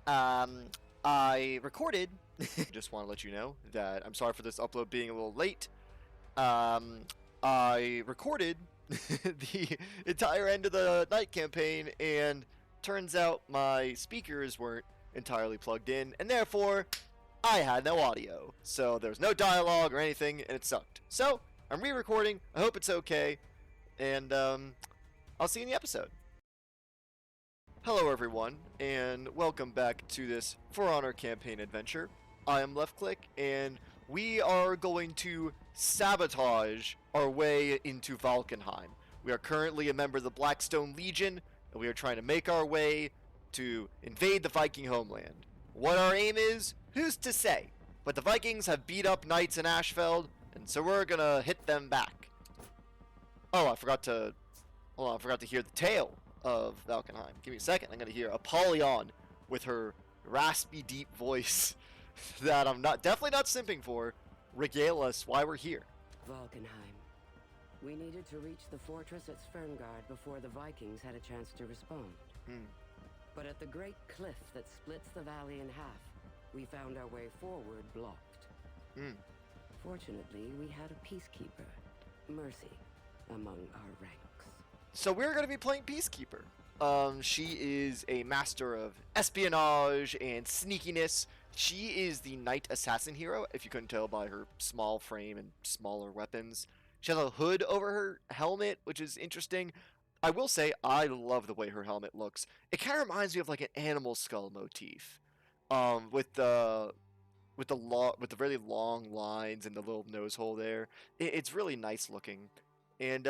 Um, I recorded. Just want to let you know that I'm sorry for this upload being a little late. I recorded the entire end of the night campaign, and turns out my speakers weren't entirely plugged in, and therefore I had no audio. So there's no dialogue or anything, and it sucked. So I'm re-recording. I hope it's okay, and I'll see you in the episode. Hello everyone, and welcome back to this For Honor campaign adventure. I am Left Click, and we are going to sabotage our way into Valkenheim. We are currently a member of the Blackstone Legion, and we are trying to make our way to invade the Viking homeland. What our aim is, who's to say? But the Vikings have beat up knights in Ashfeld, and so we're gonna hit them back. Oh, I forgot to hear the tale of Valkenheim. Give me a second. I'm gonna hear Apollyon with her raspy, deep voice that I'm definitely not simping for. Regale us why we're here. Valkenheim. We needed to reach the fortress at Svengård before the Vikings had a chance to respond. But at the great cliff that splits the valley in half, we found our way forward blocked. Fortunately, we had a peacekeeper, Mercy, among our ranks. So we're going to be playing Peacekeeper. She is a master of espionage and sneakiness. She is the knight assassin hero, if you couldn't tell by her small frame and smaller weapons. She has a hood over her helmet, which is interesting. I will say, I love the way her helmet looks. It kind of reminds me of like an animal skull motif, with the really long lines and the little nose hole there. It's really nice looking. And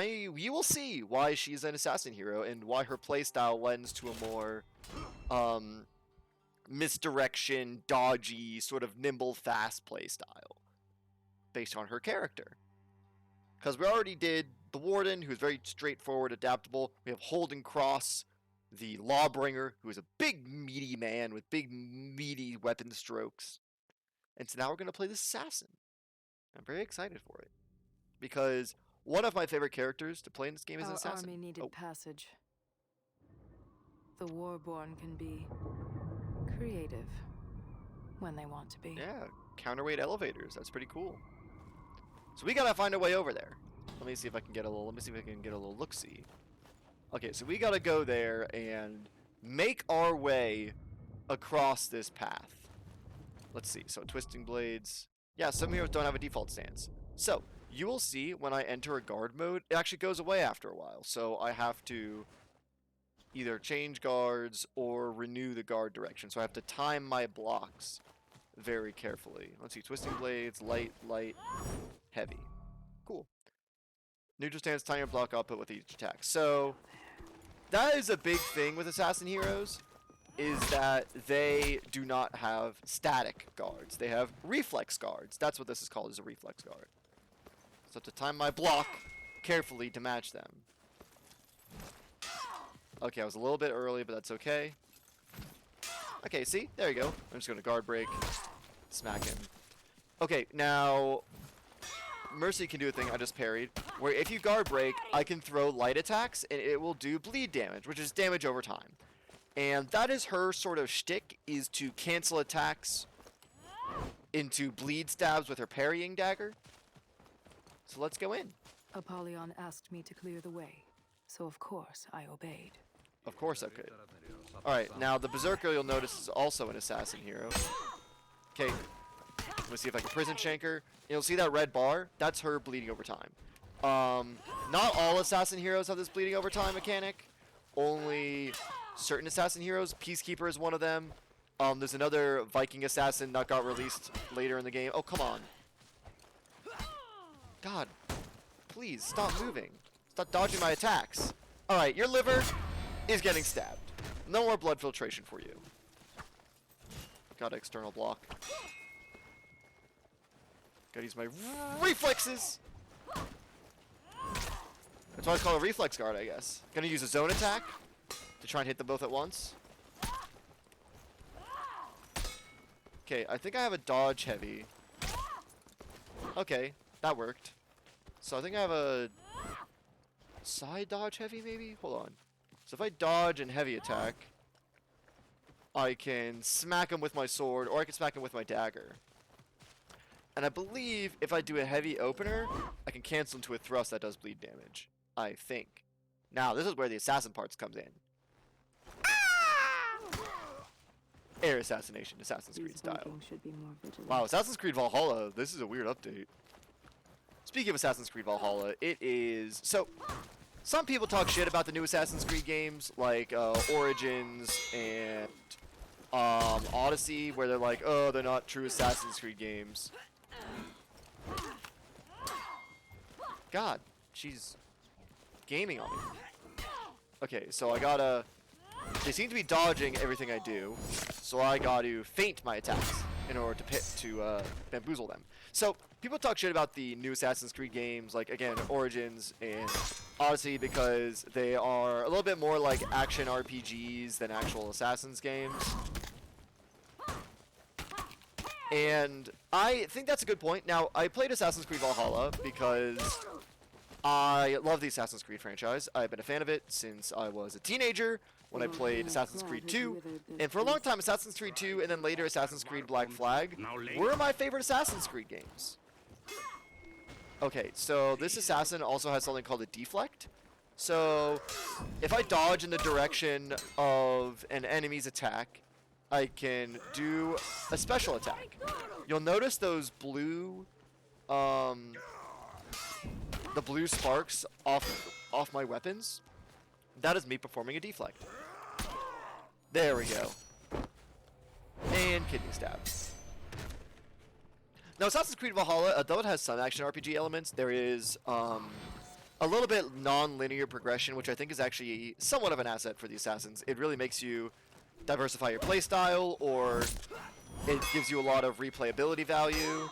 you will see why she's an assassin hero and why her playstyle lends to a more misdirection, dodgy, sort of nimble, fast playstyle based on her character. Because we already did the Warden, who's very straightforward, adaptable. We have Holden Cross, the Lawbringer, who is a big, meaty man with big, meaty weapon strokes. And so now we're going to play this assassin. I'm very excited for it. Because one of my favorite characters to play in this game is an assassin. Our army needed passage. The Warborn can be creative when they want to be. Yeah, counterweight elevators. That's pretty cool. So we gotta find a way over there. Let me see if I can get a little look-see. Okay, so we gotta go there and make our way across this path. Let's see. So twisting blades. Yeah, some heroes don't have a default stance. So you will see when I enter a guard mode, it actually goes away after a while. So I have to either change guards or renew the guard direction. So I have to time my blocks very carefully. Let's see, twisting blades, light, heavy. Cool. Neutral stance, time your block output with each attack. So that is a big thing with assassin heroes, is that they do not have static guards. They have reflex guards. That's what this is called, is a reflex guard. So I have to time my block carefully to match them. Okay, I was a little bit early, but that's okay. Okay, see? There you go. I'm just going to guard break. Smack him. Okay, now Mercy can do a thing I just parried, where if you guard break, I can throw light attacks, and it will do bleed damage, which is damage over time. And that is her sort of shtick, is to cancel attacks into bleed stabs with her parrying dagger. So let's go in. Apollyon asked me to clear the way, so of course I obeyed. Of course I could. Alright, now the Berserker you'll notice is also an assassin hero. Okay, let's see if I can prison shank her. You'll see that red bar? That's her bleeding over time. Not all assassin heroes have this bleeding over time mechanic. Only certain assassin heroes. Peacekeeper is one of them. There's another Viking assassin that got released later in the game. Oh, come on. God, please stop moving. Stop dodging my attacks. Alright, your liver is getting stabbed. No more blood filtration for you. Got an external block. Gotta use my reflexes. That's why it's called a reflex guard, I guess. Gonna use a zone attack to try and hit them both at once. Okay, I think I have a dodge heavy. Okay, that worked. So I think I have a side dodge heavy, maybe? Hold on. So if I dodge and heavy attack, I can smack him with my sword, or I can smack him with my dagger. And I believe if I do a heavy opener, I can cancel into a thrust that does bleed damage. I think. Now, this is where the assassin parts comes in. Air assassination, Assassin's Creed style. Should be more vigilant. Wow, Assassin's Creed Valhalla, this is a weird update. Speaking of Assassin's Creed Valhalla, it is... So, some people talk shit about the new Assassin's Creed games, like Origins and Odyssey, where they're like, oh, they're not true Assassin's Creed games. God, she's gaming on me. Okay, so I gotta... They seem to be dodging everything I do, so I gotta feint my attacks in order to bamboozle them. So, people talk shit about the new Assassin's Creed games, like, again, Origins and Odyssey, because they are a little bit more like action RPGs than actual Assassin's games. And I think that's a good point. Now, I played Assassin's Creed Valhalla because I love the Assassin's Creed franchise. I've been a fan of it since I was a teenager when I played Assassin's Creed 2. And for a long time, Assassin's Creed 2 and then later Assassin's Creed Black Flag were my favorite Assassin's Creed games. Okay, so this assassin also has something called a deflect. So if I dodge in the direction of an enemy's attack, I can do a special attack. You'll notice those blue, the blue sparks off my weapons. That is me performing a deflect. There we go. And kidney stab. Now, Assassin's Creed Valhalla, although it has some action RPG elements, there is a little bit non-linear progression, which I think is actually somewhat of an asset for the Assassins. It really makes you diversify your playstyle, or it gives you a lot of replayability value,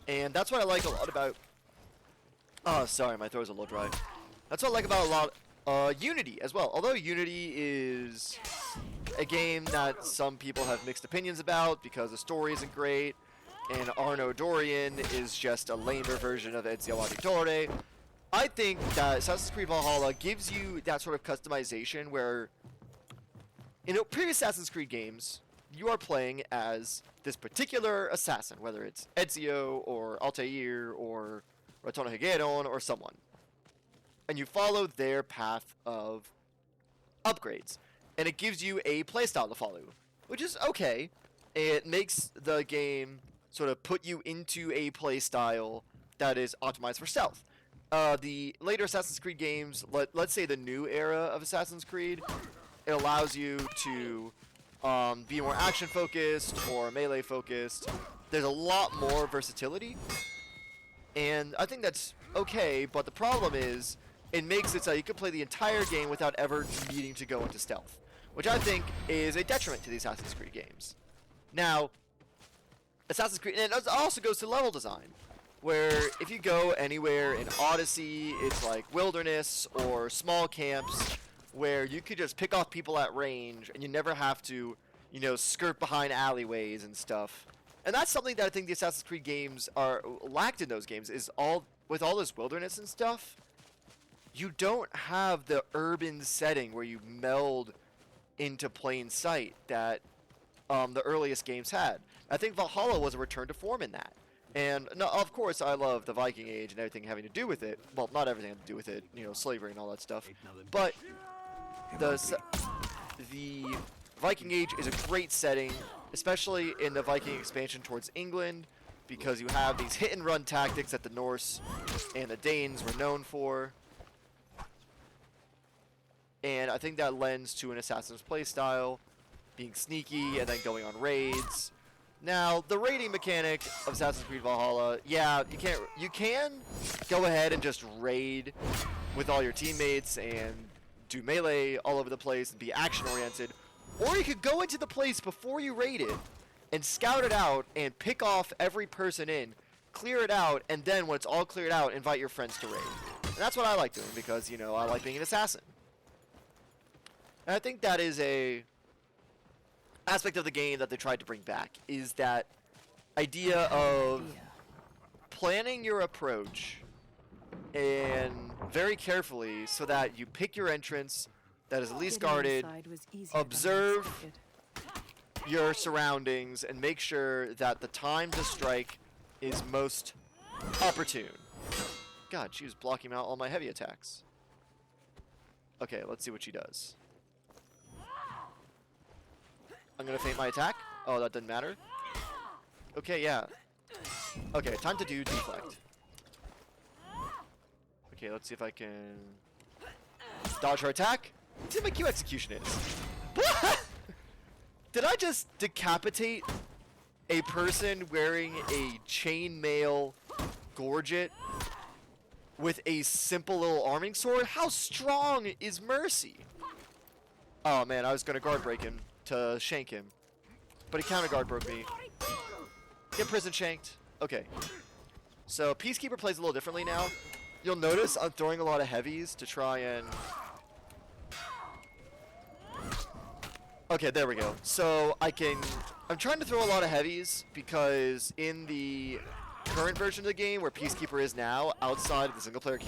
and that's what I like a lot about... Oh, sorry, my throat's a little dry. That's what I like about a lot... Unity as well. Although Unity is a game that some people have mixed opinions about because the story isn't great, and Arno Dorian is just a lamer version of Ezio Auditore, I think that Assassin's Creed Valhalla gives you that sort of customization where, in previous Assassin's Creed games, you are playing as this particular assassin, whether it's Ezio or Altair or Ratono Higueron or someone. And you follow their path of upgrades. And it gives you a playstyle to follow, which is okay. It makes the game sort of put you into a playstyle that is optimized for stealth. The later Assassin's Creed games, let's say the new era of Assassin's Creed, it allows you to be more action focused or melee focused. There's a lot more versatility, and I think that's okay, but the problem is it makes it so you can play the entire game without ever needing to go into stealth, which I think is a detriment to the Assassin's Creed games. Now, Assassin's Creed, and it also goes to level design, where if you go anywhere in Odyssey, it's like wilderness or small camps where you could just pick off people at range and you never have to, you know, skirt behind alleyways and stuff. And that's something that I think the Assassin's Creed games are lacked in those games, is with all this wilderness and stuff, you don't have the urban setting where you meld into plain sight that the earliest games had. I think Valhalla was a return to form in that. And no, of course, I love the Viking Age and everything having to do with it. Well, not everything having to do with it, you know, slavery and all that stuff. But the Viking Age is a great setting, especially in the Viking expansion towards England, because you have these hit-and-run tactics that the Norse and the Danes were known for. And I think that lends to an assassin's playstyle, being sneaky and then going on raids. Now, the raiding mechanic of Assassin's Creed Valhalla, yeah, you can go ahead and just raid with all your teammates and do melee all over the place and be action-oriented. Or you could go into the place before you raid it and scout it out and pick off every person in, clear it out, and then when it's all cleared out, invite your friends to raid. And that's what I like doing because, you know, I like being an assassin. And I think that is a aspect of the game that they tried to bring back, is that idea of planning your approach and very carefully so that you pick your entrance that is least guarded, observe, your surroundings and make sure that the time to strike is most opportune. God, she was blocking out all my heavy attacks. Okay, let's see what she does. I'm gonna feint my attack. Oh, that doesn't matter. Okay, yeah. Okay, time to do deflect. Okay, let's see if I can dodge her attack. Let's see what my Q execution is. Did I just decapitate a person wearing a chainmail gorget with a simple little arming sword? How strong is Mercy? Oh man, I was gonna guard break him to shank him, but he counter guard broke me. Get prison shanked. Okay. So Peacekeeper plays a little differently now. You'll notice I'm throwing a lot of heavies to try and... Okay, there we go. So I'm trying to throw a lot of heavies because in the current version of the game, where Peacekeeper is now, outside of the single player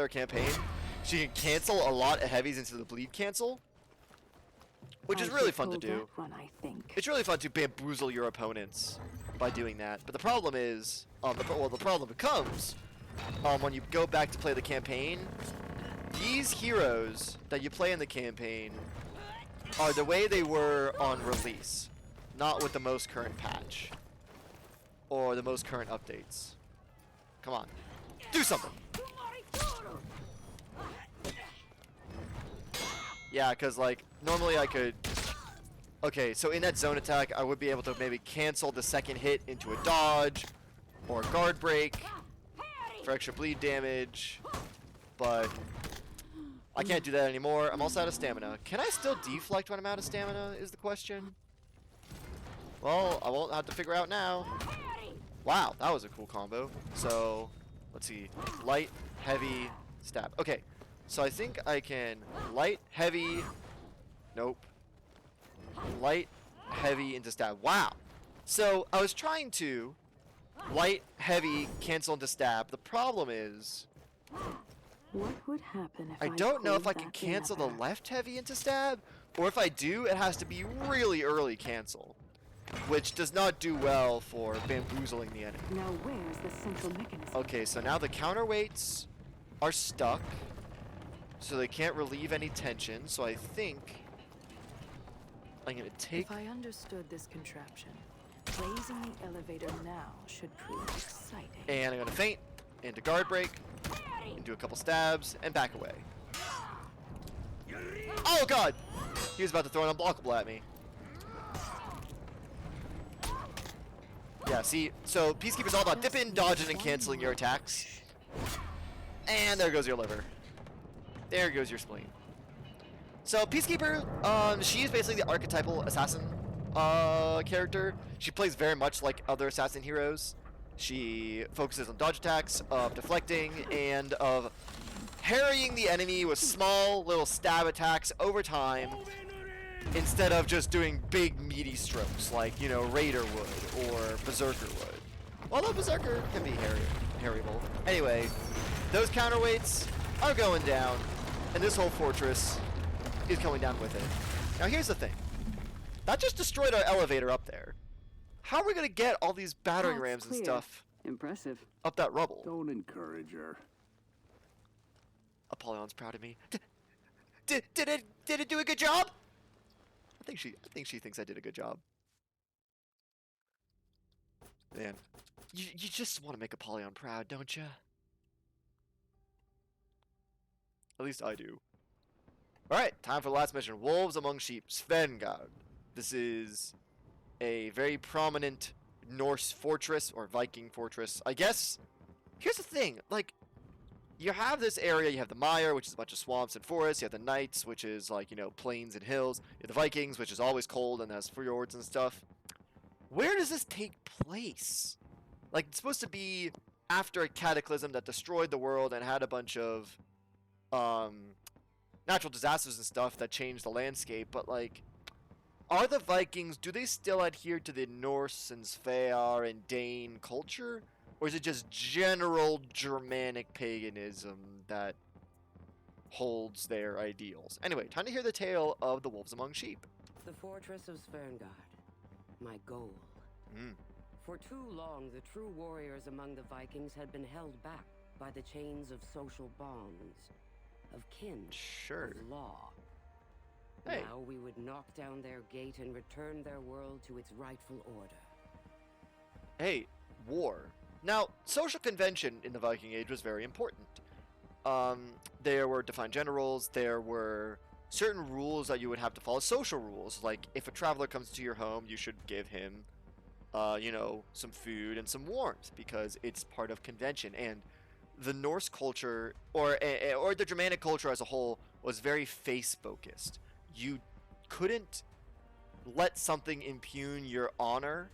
campaign, she can cancel a lot of heavies into the bleed cancel, which is really fun to do. It's really fun to bamboozle your opponents by doing that. But the problem is, the problem becomes when you go back to play the campaign. These heroes that you play in the campaign are the way they were on release, not with the most current patch or the most current updates. Come on, do something. Yeah, because like normally I could... Okay, so in that zone attack, I would be able to maybe cancel the second hit into a dodge or a guard break for extra bleed damage, but I can't do that anymore. I'm also out of stamina. Can I still deflect when I'm out of stamina is the question? Well, I won't have to figure out now. Wow, that was a cool combo. So, let's see. Light, heavy, stab. Okay, so I think I can light, heavy, nope. Light, heavy into stab. Wow. So, I was trying to light, heavy, cancel into stab. The problem is... What would happen if I don't know if I can cancel the left heavy into stab, or if I do, it has to be really early cancel, which does not do well for bamboozling the enemy. Now where's the central mechanism? Okay, so now the counterweights are stuck, so they can't relieve any tension, so I think I'm gonna take... If I understood this contraption, raising the elevator now should prove exciting. And I'm gonna feint into guard break, and do a couple stabs, and back away. Oh god! He was about to throw an unblockable at me. Yeah, see, so Peacekeeper's all about dipping, dodging, and canceling your attacks. And there goes your liver. There goes your spleen. So Peacekeeper, she's basically the archetypal assassin character. She plays very much like other assassin heroes. She focuses on dodge attacks, of deflecting, and of harrying the enemy with small little stab attacks over time, instead of just doing big meaty strokes like, you know, Raider would or Berserker would. Although Berserker can be harryable. Anyway, those counterweights are going down, and this whole fortress is going down with it. Now here's the thing. That just destroyed our elevator up there. How are we gonna get all these battering rams and stuff Impressive. up that rubble? Don't encourage her. Apollyon's proud of me. Did it do a good job? I think she thinks I did a good job. Man, you just want to make Apollyon proud, don't you? At least I do. All right, time for the last mission. Wolves Among Sheep, Svengård. This is a very prominent Norse fortress, or Viking fortress, I guess. Here's the thing, like, you have this area, you have the Mire, which is a bunch of swamps and forests, you have the Knights, which is like, you know, plains and hills, you have the Vikings, which is always cold and has fjords and stuff. Where does this take place? Like, it's supposed to be after a cataclysm that destroyed the world and had a bunch of natural disasters and stuff that changed the landscape, but like, are the Vikings, do they still adhere to the Norse and Svear and Dane culture? Or is it just general Germanic paganism that holds their ideals? Anyway, time to hear the tale of the Wolves Among Sheep. the fortress of Svengård. My goal. For too long, the true warriors among the Vikings had been held back by the chains of social bonds, of kin, Sure. of law. Hey. Now we would knock down their gate and return their world to its rightful order. Hey, war. Now, social convention in the Viking Age was very important. There were defined generals, there were certain rules that you would have to follow, social rules, like if a traveler comes to your home, you should give him, you know, some food and some warmth, because it's part of convention. And the Norse culture, or the Germanic culture as a whole, was very face-focused. You couldn't let something impugn your honor,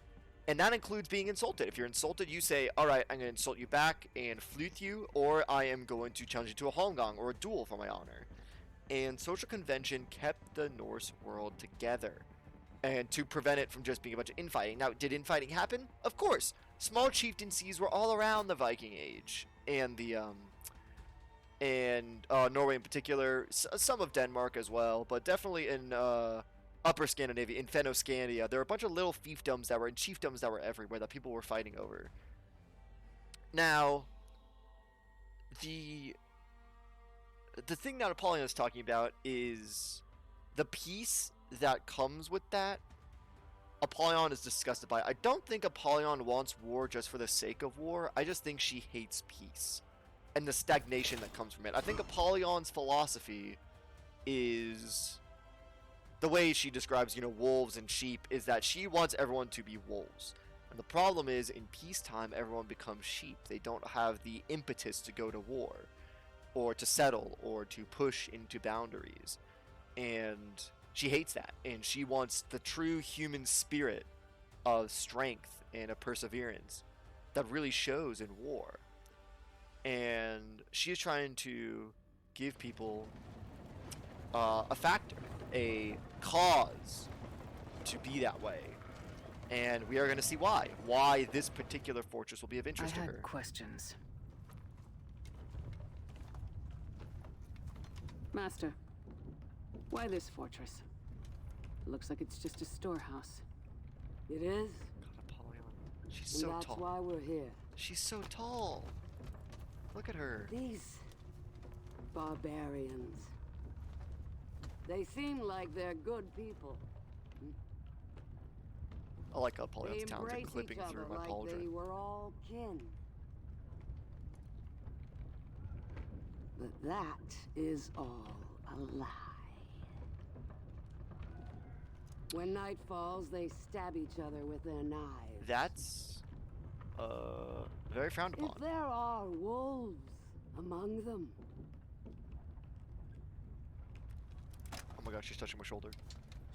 and that includes being insulted. If you're insulted, you say, all right, I'm going to insult you back and flute you, or I am going to challenge you to a holmgang or a duel for my honor. And social convention kept the Norse world together, and to prevent it from just being a bunch of infighting. Now, did infighting happen? Of course. Small chieftaincies were all around the Viking Age, and the Norway in particular, some of Denmark as well, but definitely in Upper Scandinavia, in Fennoscandia, there were a bunch of little fiefdoms that were, and chiefdoms that were everywhere that people were fighting over. Now, the thing that Apollyon is talking about is the peace that comes with that. Apollyon is disgusted by it. I don't think Apollyon wants war just for the sake of war. I just think she hates peace and the stagnation that comes from it. I think Apollyon's philosophy is, the way she describes, you know, wolves and sheep, is that she wants everyone to be wolves. And the problem is, in peacetime, everyone becomes sheep. They don't have the impetus to go to war, or to settle, or to push into boundaries. And she hates that. And she wants the true human spirit of strength and of perseverance that really shows in war. And she is trying to give people a factor, a cause to be that way. And we are going to see why this particular fortress will be of interest to her. I had questions. Master, why this fortress? It looks like it's just a storehouse. It is, God, Apollyon. She's and so that's tall. why we're here. She's so tall. Look at her. These barbarians. They seem like they're good people. I like They Apollyon's talent in embrace clipping each through other my like pauldron. they were all kin. But that is all a lie. When night falls, they stab each other with their knives. That's very frowned upon. If there are wolves among them, Oh my god, she's touching my shoulder.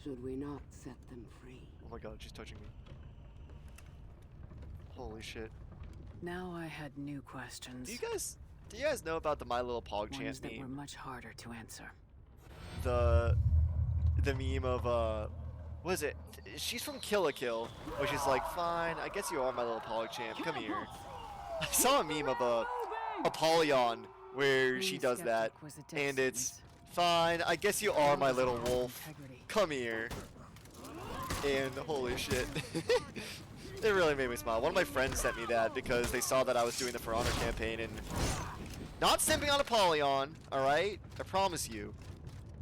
should we not set them free? Oh my god, she's touching me. Holy shit. Now I had new questions. Do you guys know about the My Little Pogchamp Ones that were meme? much harder to answer. The meme of what is it? She's from Kill la Kill, where she's like, fine, I guess you are my little Pogchamp, come here. I saw a meme of Apollyon where she Being does that, skeptic was a death and it's, sentence. fine, I guess you are my little wolf, Integrity. come here. And holy shit. It really made me smile. One of my friends sent me that because they saw that I was doing the For Honor campaign, and not simping on Apollyon, alright? I promise you.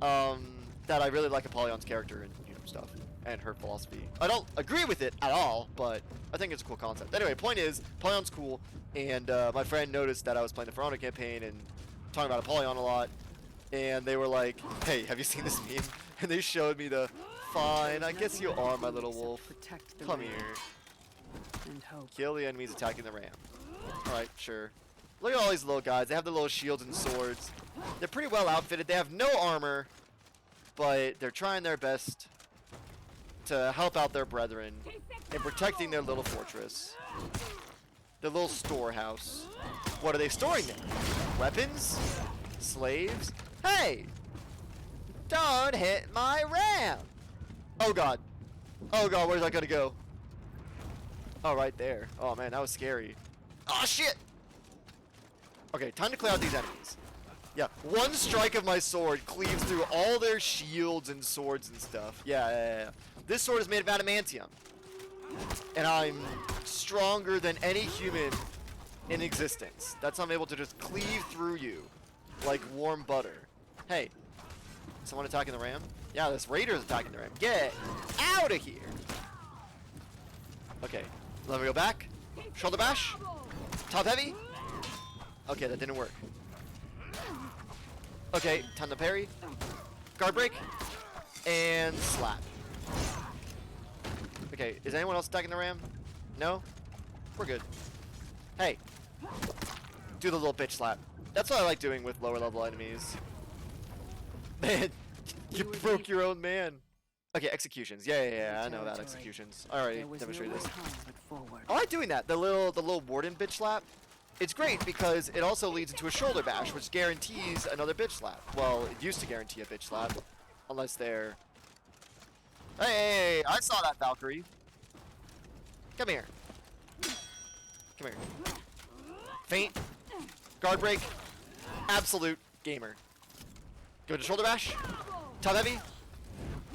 That I really like Apollyon's character and, you know, stuff, and her philosophy. I don't agree with it at all, but I think it's a cool concept. Anyway, point is, Apollyon's cool, and my friend noticed that I was playing the For Honor campaign and talking about Apollyon a lot, and they were like, hey, have you seen this meme? And they showed me the, fine, I guess you are my little wolf. Protect the Come ram here. and hope. Kill the enemies attacking the ram. Alright, sure. Look at all these little guys. They have the little shields and swords. They're pretty well outfitted. They have no armor, but they're trying their best to help out their brethren in protecting their little fortress. Their little storehouse. What are they storing there? Weapons? Slaves? Hey! Don't hit my ram! Oh god. Oh god, where's that gonna go? Oh, right there. Oh man, that was scary. Oh shit! Okay, time to clear out these enemies. Yeah, one strike of my sword cleaves through all their shields and swords and stuff. Yeah. This sword is made of adamantium. And I'm stronger than any human in existence. That's how I'm able to just cleave through you like warm butter. Hey, someone attacking the ram? Yeah, this raider's attacking the ram. Get out of here. Okay, let me go back. Shoulder bash. Top heavy. Okay, that didn't work. Okay, time to parry. Guard break. And slap. Okay, is anyone else attacking the ram? No? We're good. Hey. Do the little bitch slap. That's what I like doing with lower level enemies. Man, you broke your own man. Okay, executions. Yeah, I know about executions. I already demonstrated this. I like doing that. The little warden bitch slap. It's great because it also leads into a shoulder bash, which guarantees another bitch slap. Well, it used to guarantee a bitch slap, unless they're... Hey, I saw that, Valkyrie. Come here. Come here. Feint. Guard break. Absolute gamer. Go to shoulder bash. Top heavy.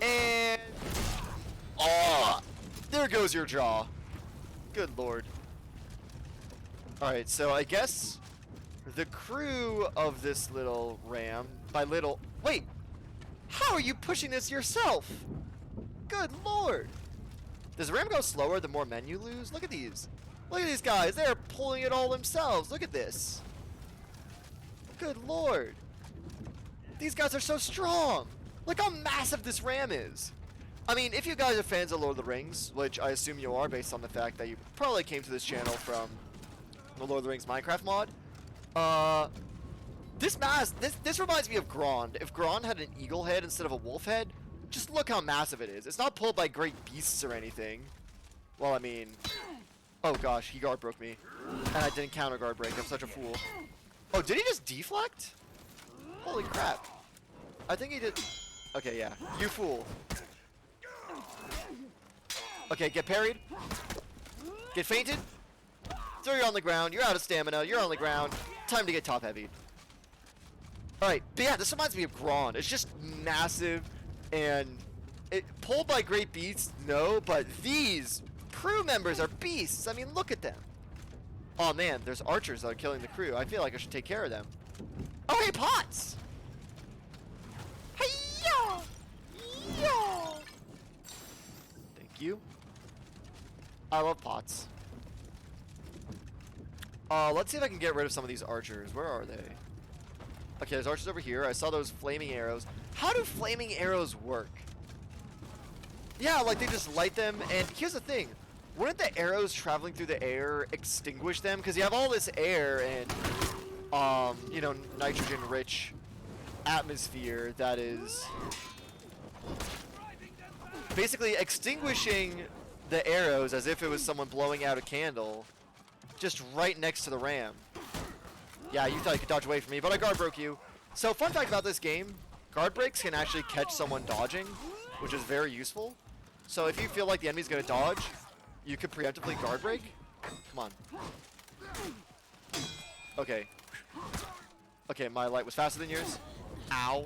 And... Oh! There goes your jaw. Good lord. Alright, so I guess the crew of this little ram, by little... Wait! How are you pushing this yourself? Good lord! Does the ram go slower the more men you lose? Look at these. Look at these guys. They're pulling it all themselves. Look at this. Good lord. These guys are so strong. Look how massive this ram is. I mean, if you guys are fans of Lord of the Rings, which I assume you are based on the fact that you probably came to this channel from the Lord of the Rings Minecraft mod, this reminds me of Grond. If Grond had an eagle head instead of a wolf head, just look how massive it is. It's not pulled by great beasts or anything. Well, I mean... Oh gosh, he guard broke me. And I didn't counter guard break. I'm such a fool. Oh, did he just deflect? Holy crap. I think he did... Okay, yeah. You fool. Okay, get parried. Get feinted. Throw you on the ground. You're out of stamina. You're on the ground. Time to get top heavy. Alright, but yeah, this reminds me of Grond. It's just massive and it pulled by great beasts, no, but these crew members are beasts. I mean, look at them. Oh man, there's archers that are killing the crew. I feel like I should take care of them. Oh hey, pots! Hey-ya! Yeah! Thank you. I love pots. Let's see if I can get rid of some of these archers. Where are they? Okay, there's archers over here. I saw those flaming arrows. How do flaming arrows work? Yeah, like they just light them, and here's the thing. Wouldn't the arrows traveling through the air extinguish them? Because you have all this air and, you know, nitrogen-rich atmosphere that is basically extinguishing the arrows as if it was someone blowing out a candle just right next to the ram. Yeah, you thought you could dodge away from me, but I guard broke you. So, fun fact about this game, guard breaks can actually catch someone dodging, which is very useful. So if you feel like the enemy's gonna dodge, you could preemptively guard break. Come on. Okay. Okay, my light was faster than yours. Ow.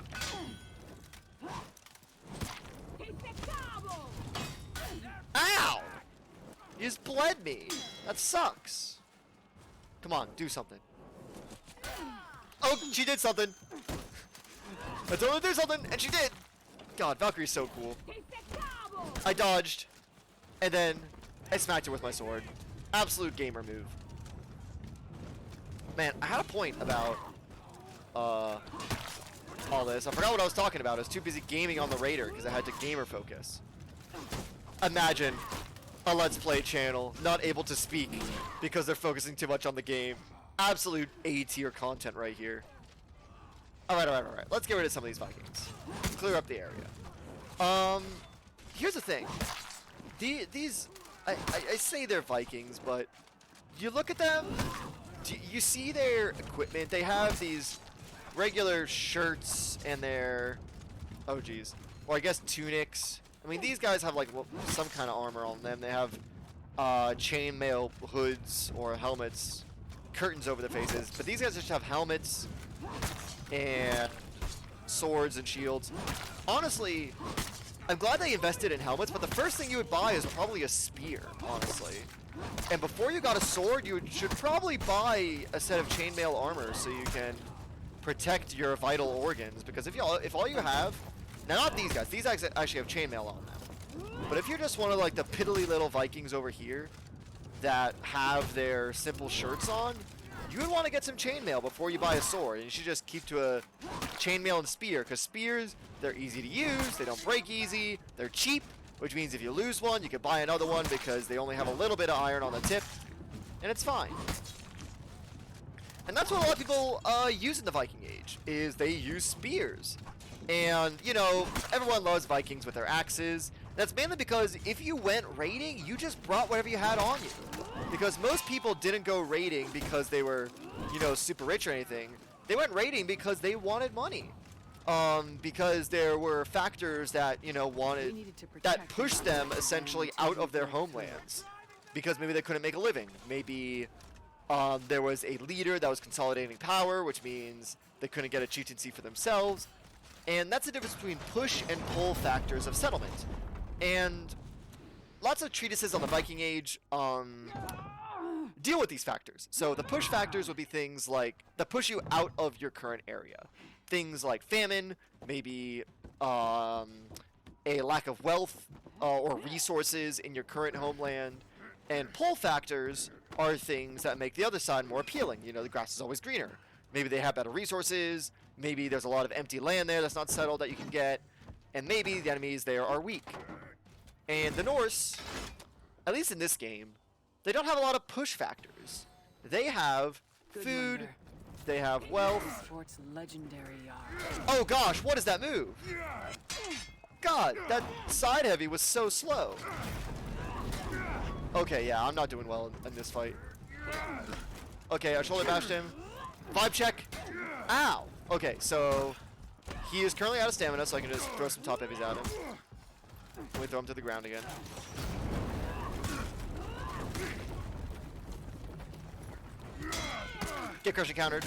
Ow! You just bled me. That sucks. Come on, do something. Oh, she did something. I told her to do something, and she did. God, Valkyrie's so cool. I dodged, and then I smacked her with my sword. Absolute gamer move. Man, I had a point about all this. I forgot what I was talking about. I was too busy gaming on the Raider because I had to gamer focus. Imagine a Let's Play channel not able to speak because they're focusing too much on the game. Absolute A-tier content right here. Alright. Let's get rid of some of these Vikings. Clear up the area. Here's the thing. These, I say they're Vikings, but you look at them, you see their equipment. They have these regular shirts and their, oh geez, or I guess tunics. I mean, these guys have like some kind of armor on them. They have chainmail hoods or helmets, curtains over their faces. But these guys just have helmets, and swords and shields. Honestly, I'm glad they invested in helmets, but the first thing you would buy is probably a spear, honestly. And before you got a sword, you should probably buy a set of chainmail armor so you can protect your vital organs. Because if all you have, now not these guys actually have chainmail on them. But if you're just one of like the piddly little Vikings over here that have their simple shirts on, you would want to get some chainmail before you buy a sword. And you should just keep to a chainmail and spear, because spears, they're easy to use, they don't break easy, they're cheap, which means if you lose one, you can buy another one because they only have a little bit of iron on the tip, and it's fine. And that's what a lot of people use in the Viking Age, is they use spears. And, you know, everyone loves Vikings with their axes. That's mainly because if you went raiding, you just brought whatever you had on you. Because most people didn't go raiding because they were, you know, super rich or anything. They went raiding because they wanted money. Because there were factors that, you know, that pushed them essentially out of their homelands. Because maybe they couldn't make a living. Maybe there was a leader that was consolidating power, which means they couldn't get a chieftaincy for themselves. And that's the difference between push and pull factors of settlement. And lots of treatises on the Viking Age deal with these factors. So the push factors would be things like that push you out of your current area. Things like famine, maybe a lack of wealth or resources in your current homeland. And pull factors are things that make the other side more appealing. You know, the grass is always greener. Maybe they have better resources. Maybe there's a lot of empty land there that's not settled that you can get. And maybe the enemies there are weak. And the Norse, at least in this game, they don't have a lot of push factors. They have food, they have wealth. Fort's legendary yard. Oh gosh, what is that move? God, that side heavy was so slow. Okay, yeah, I'm not doing well in this fight. Okay, I shoulder bashed him. Vibe check. Ow. Okay, so he is currently out of stamina, so I can just throw some top heavies at him. Let me throw him to the ground again. Get crushing countered.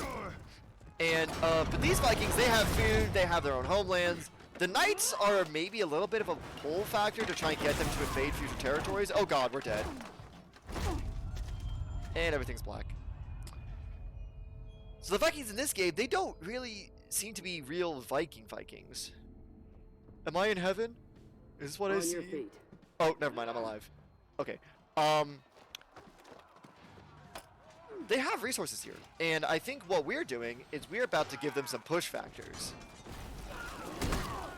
And but these Vikings, they have food, they have their own homelands. The Knights are maybe a little bit of a pull factor to try and get them to invade future territories. Oh god, we're dead. And everything's black. So the Vikings in this game, they don't really seem to be real Vikings. Am I in heaven? Is this what I see? On your feet. Oh, never mind, I'm alive. Okay. They have resources here. And I think what we're doing is we're about to give them some push factors.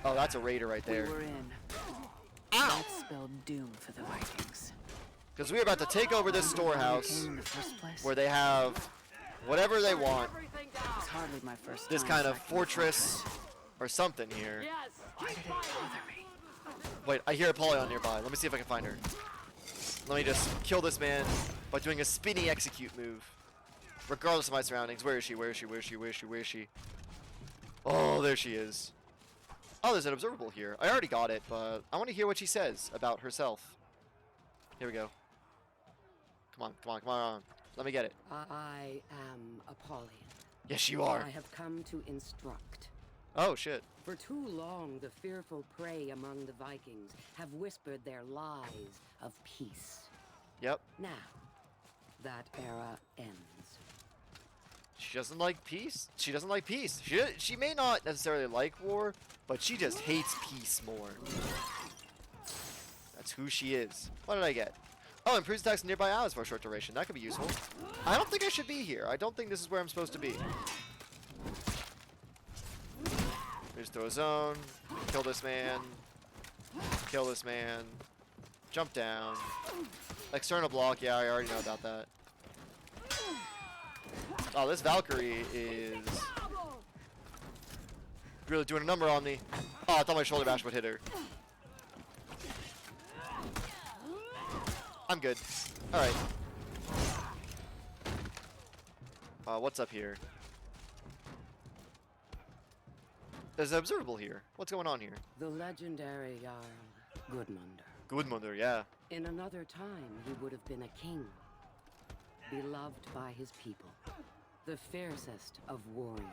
Oh, that's a raider right there. We were in. Ow! That spelled doom for the Vikings. Because we're about to take over this storehouse In the first place. where they have whatever they want. It's hardly my first This time kind of fighting fortress or something here. Why did it bother me? Wait, I hear Apollyon nearby. Let me see if I can find her. Let me just kill this man by doing a spinny execute move. Regardless of my surroundings. Where is she? Where is she? Where is she? Where is she? Where is she? Oh, there she is. Oh, there's an observable here. I already got it, but I want to hear what she says about herself. Here we go. Come on, come on, come on. Let me get it. I am Apollyon. Yes, you are. I have come to instruct. Oh, shit. For too long, the fearful prey among the Vikings have whispered their lies of peace. Yep. Now, that era ends. She doesn't like peace. She doesn't like peace. She may not necessarily like war, but she just hates peace more. That's who she is. What did I get? Oh, improves attacks nearby allies for a short duration. That could be useful. I don't think I should be here. I don't think this is where I'm supposed to be. Just throw a zone. Kill this man. Kill this man. Jump down. External block. Yeah, I already know about that. Oh, this Valkyrie is really doing a number on me. Oh, I thought my shoulder bash would hit her. I'm good. Alright. What's up here? There's an observable here. What's going on here? The legendary Jarl Gudmundur. Gudmundur, yeah. In another time, he would have been a king, beloved by his people, the fiercest of warriors.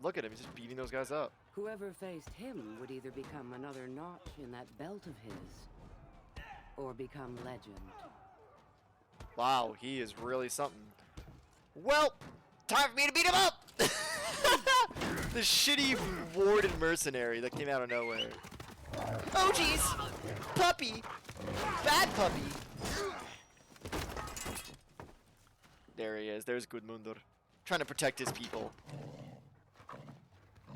Look at him, he's just beating those guys up. Whoever faced him would either become another notch in that belt of his, or become legend. Wow, he is really something. Well, time for me to beat him up! The shitty warden mercenary that came out of nowhere. Oh jeez! Puppy! Bad puppy! There he is, there's Gudmundur. Trying to protect his people.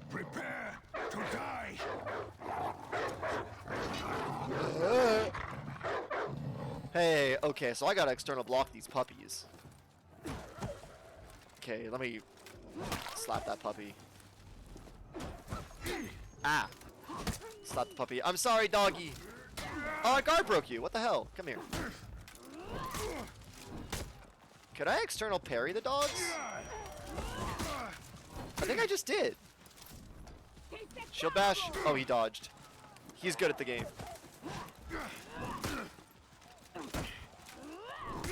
Prepare to die! Hey, okay, so I gotta external block these puppies. Okay, let me slap that puppy. Ah! Slap the puppy. I'm sorry, doggy! Oh, my guard broke you. What the hell? Come here. Could I external parry the dogs? I think I just did. Shield bash. Oh, he dodged. He's good at the game.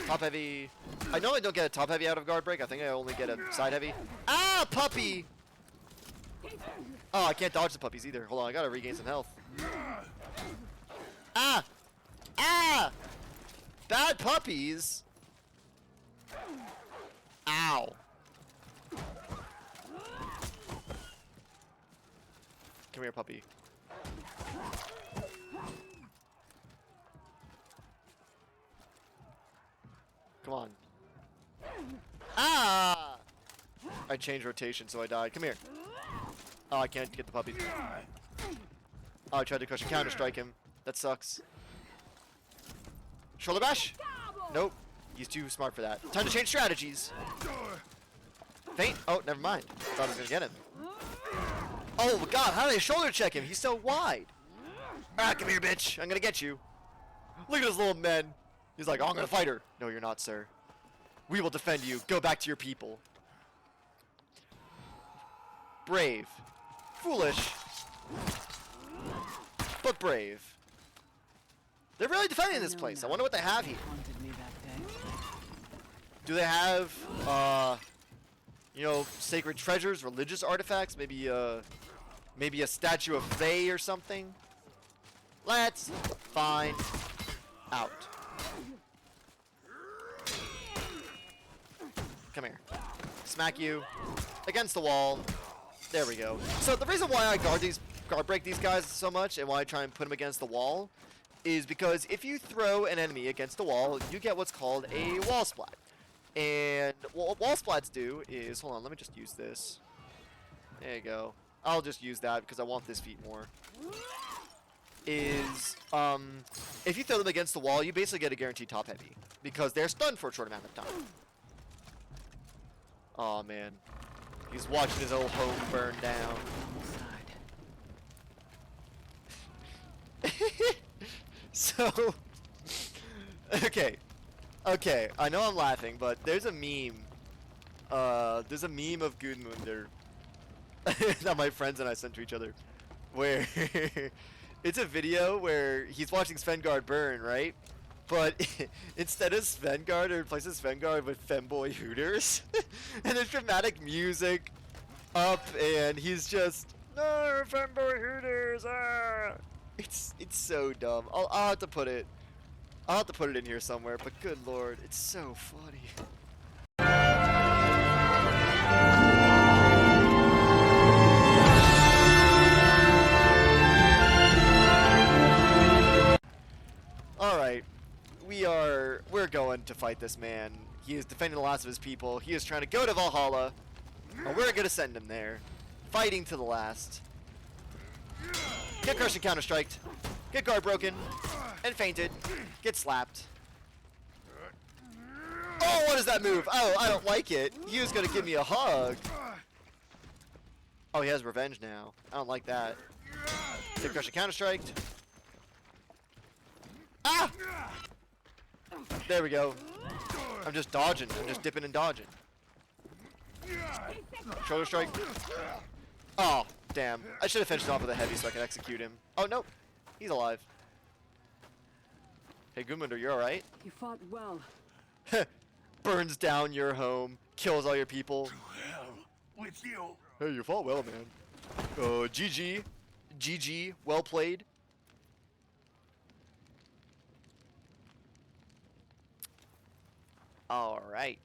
Top heavy. I know I don't get a top heavy out of guard break. I think I only get a side heavy. Ah, puppy! Oh, I can't dodge the puppies either. Hold on, I gotta regain some health. Ah! Ah! Bad puppies! Ow. Come here, puppy. Come on. Ah! I changed rotation, so I died. Come here. Oh, I can't get the puppy. Oh, I tried to crush and counter strike him. That sucks. Shoulder bash? Nope. He's too smart for that. Time to change strategies. Feint. Oh, never mind. Thought I was gonna get him. Oh god, how did they shoulder check him? He's so wide. Ah, come here, bitch. I'm gonna get you. Look at this little man. He's like, oh, I'm gonna fight her. No, you're not, sir. We will defend you. Go back to your people. Brave. Foolish. But brave. They're really defending this place. I wonder what they have here. Do they have, you know, sacred treasures, religious artifacts? Maybe a statue of Faye or something? Let's find out. Come here. Smack you against the wall. There we go. So the reason why I guard break these guys so much and why I try and put them against the wall is because if you throw an enemy against the wall, you get what's called a wall splat. And what wall splats do is, hold on, let me just use this. There you go. I'll just use that because I want this feat more. Is, if you throw them against the wall, you basically get a guaranteed top heavy because they're stunned for a short amount of time. Oh man, he's watching his old home burn down. So, okay, I know I'm laughing, but there's a meme. There's a meme of Gudmundur that my friends and I sent to each other, where it's a video where he's watching Svengård burn, right? But instead of Svengård, it replaces Svengård with femboy hooters, and there's dramatic music up, and he's just, no, femboy hooters, ah! It's so dumb. I'll have to put it. I'll have to put it in here somewhere. But good lord, it's so funny. All right, we're going to fight this man. He is defending the last of his people. He is trying to go to Valhalla, and we're gonna send him there, fighting to the last. Get crushed and counter-striked. Get guard broken. And fainted. Get slapped. Oh, what is that move? Oh, I don't like it. He was going to give me a hug. Oh, he has revenge now. I don't like that. Get crushed and counter-striked. Ah! There we go. I'm just dodging. I'm just dipping and dodging. Shoulder strike. Oh, damn. I should have finished off with a heavy so I can execute him. Oh, no. He's alive. Hey, Gudmundur, you alright? You fought well. Burns down your home. Kills all your people. To hell with you. Hey, you fought well, man. GG. GG. Well played. Alright.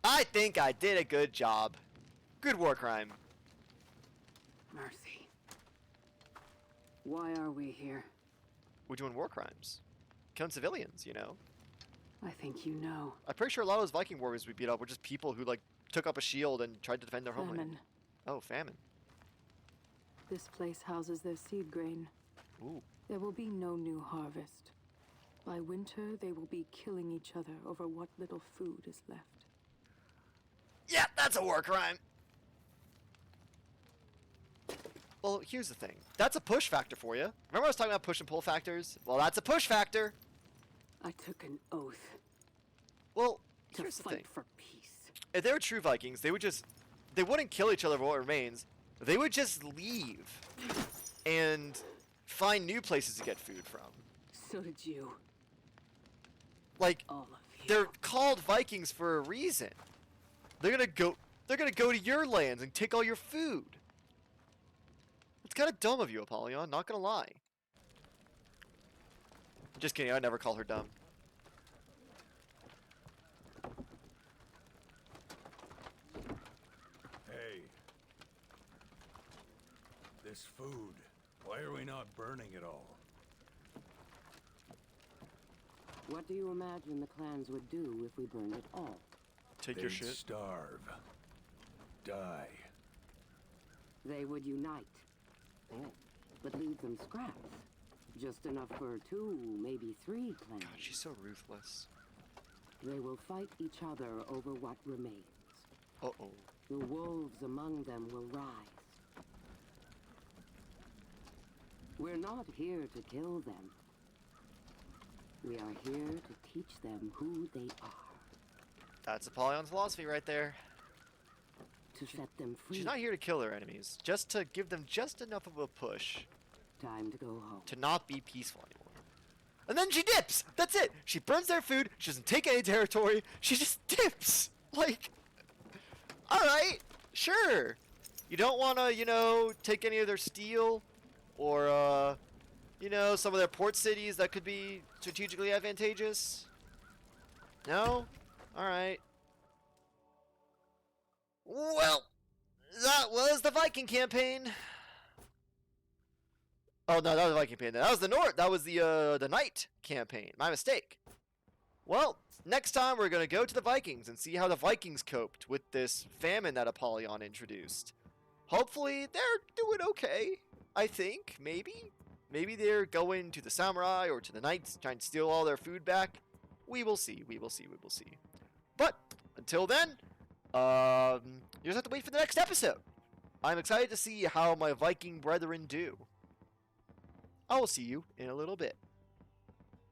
I think I did a good job. Good war crime. Mercy. Why are we here? We're doing war crimes. Killing civilians, you know. I think you know. I'm pretty sure a lot of those Viking warriors we beat up were just people who, like, took up a shield and tried to defend their homeland. Famine. Oh, famine. This place houses their seed grain. Ooh. There will be no new harvest. By winter, they will be killing each other over what little food is left. Yeah, that's a war crime. Well, here's the thing. That's a push factor for you. Remember I was talking about push and pull factors? Well, that's a push factor. I took an oath Well, to here's the fight thing. for peace. If they were true Vikings, they wouldn't kill each other for what remains. They would just leave and find new places to get food from. So did you. Like, All of you. they're called Vikings for a reason. They're gonna go to your lands and take all your food. It's kind of dumb of you, Apollyon, not gonna lie. Just kidding, I'd never call her dumb. Hey. This food. Why are we not burning it all? What do you imagine the clans would do if we burned it all? Take They'd your shit. starve. Die. They would unite, Ooh. but leave them scraps. Just enough for 2, maybe 3 clans. God, she's so ruthless. They will fight each other over what remains. Uh-oh. The wolves among them will rise. We're not here to kill them. We are here to teach them who they are. That's Apollyon's philosophy right there. To set them free. She's not here to kill their enemies, just to give them just enough of a push Time to go home. to not be peaceful anymore. And then she dips! That's it! She burns their food, she doesn't take any territory, she just dips! Like, alright, sure. You don't want to, you know, take any of their steel, or, you know, some of their port cities that could be strategically advantageous? No? Alright. Well, that was the Viking campaign. Oh no, that was the Viking campaign. That was the North. That was the Knight campaign. My mistake. Well, next time we're gonna go to the Vikings and see how the Vikings coped with this famine that Apollyon introduced. Hopefully, they're doing okay. I think maybe they're going to the samurai or to the knights, trying to steal all their food back. We will see. We will see. We will see. But until then. You just have to wait for the next episode. I'm excited to see how my Viking brethren do. I will see you in a little bit.